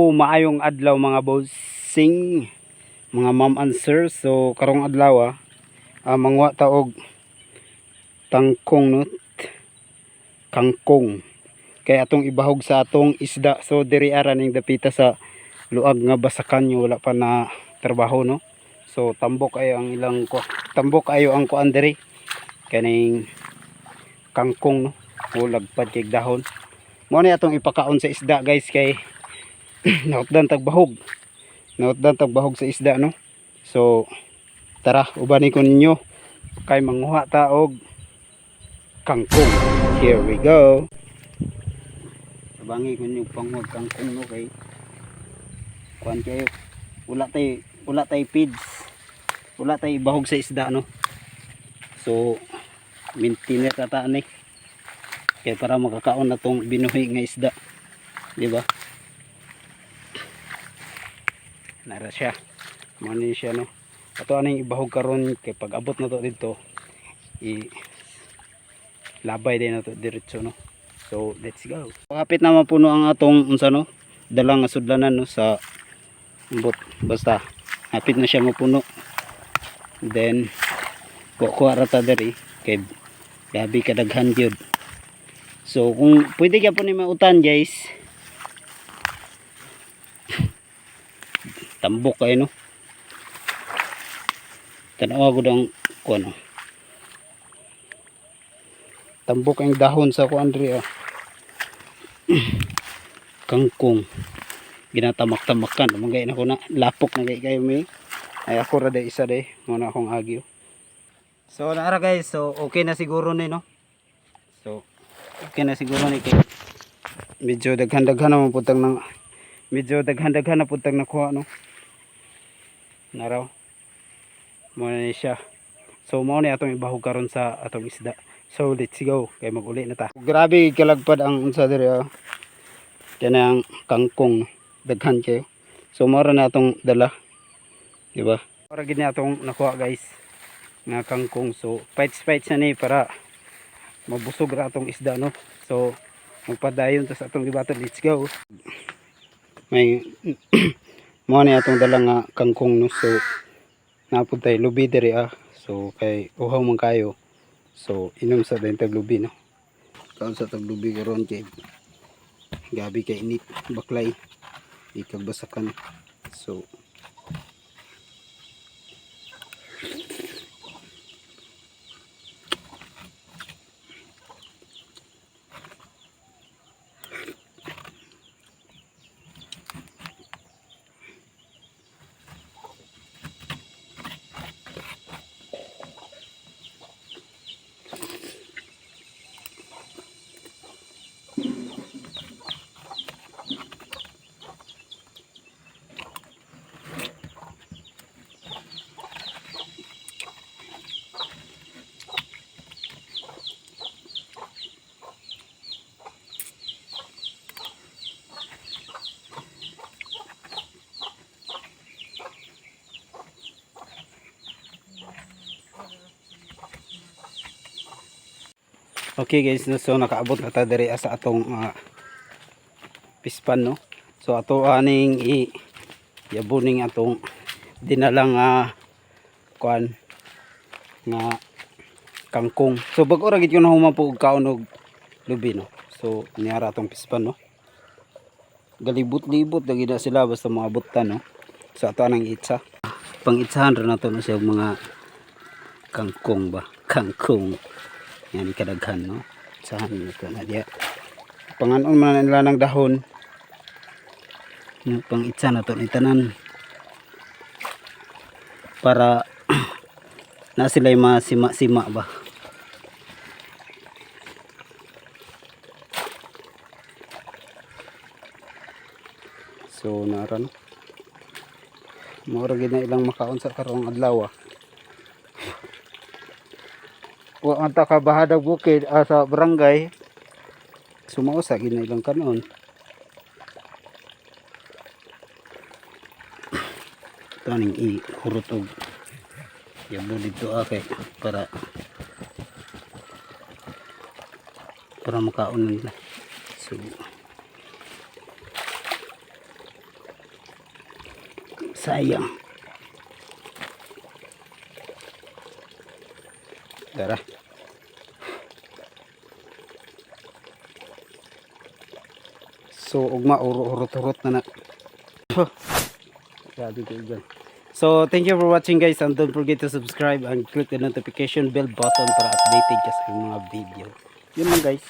Maayong adlaw mga bossing, mga ma'am and sir. So karong adlaw mangwa taog tangkong no, kangkong. Kaya atong ibahog sa atong isda. So diri ara ning dapita sa luag nga basakan nyo, wala pa na trabaho no. So tambok ayo ang ilang tambok ayo ang kuan diri kaning kangkong no. Lagpad kay dahon. Mo ni atong ipakaon sa isda guys kay nautdan tagbahog sa isda no. So tara ubani ko ninyo kay manguha ta og kangkong. Here we go. Abangi ko ninyo panguha kangkong no kay kuan kayo wala tay feeds, wala tay bahog sa isda no. So maintain ta ni kay para makakaon na tong binuhi nga isda, di ba? Nara siya, mani siya no. Ato aning ibahog karon kay pag abot na to dito labay din na to diretso no. So let's go. Kapit na mapuno ang atong unsa no, dalang nga sudlanan no sa bot. Basta hapit na siya mapuno, then kuha ra ta diri kay gabi kadaghan gyud. So kung pwede ka po ni mautan guys, tambok kayo no. Tanawa ko dang kuano, tambok ang dahon sa kuan diri kangkong ginatamak-tamakan mangay na ko na lapok na kayo may ay ako ra day isa day muna akong agyo. So naara guys, so okay na siguro ni no. So okay na siguro ni kay medyo daghan-daghan na putang nang medyo daghan-daghan na putang nakuha no. Naraw muna ni siya. So mao ni atong ibahog karon sa atong isda. So let's go kay maguli na ta. Grabe kalagpad ang unsa diri kanang kangkong daghan kayo. So mao ra na atong dala, di ba? Para gid ni atong nakuha guys nga kangkong. So fights na ni para mabusog ra atong isda no. So magpadayon ta sa atong gibaton. Let's go. May mao ni atong dala nga kangkong no. So napud tay lubi diri so kay uhaw man kayo. So inom sa dayon tag lubi no. Kaon sa tag lubi karon kay gabi kay init baklay ikagbasakan. So okay guys no, so nakaabot na ta diri sa atong pispan no. So ato aning yabuning atong dinalang kuan nga kangkong. So bag-o ra gid ko na humapo og kaon og lubi no. So niara atong pispan no. Galibot-libot lagi na sila basta maabot ta no. So ato anang itsa. Pang-itsahan ra nato no siya mga kangkong ba. Kangkong. Yan kadaghan no. Itsahan nato na diya. Panganon man nila ng dahon. Pang-itsa nato ni tanan. Para na sila'y masima-sima ba. So naran mura gid na ilang makaon sa karong adlaw wa man ta kabahadag bukid sa barangay. Sumausa gid na ilang kanon. Taning hurot og yabo dito kay para makaon nila. So Sayang. Tara. So ugma urot-urot na. Grabe ko dyan. So thank you for watching guys, and don't forget to subscribe and click the notification bell button para updated ka sa mga video. Yun lang guys.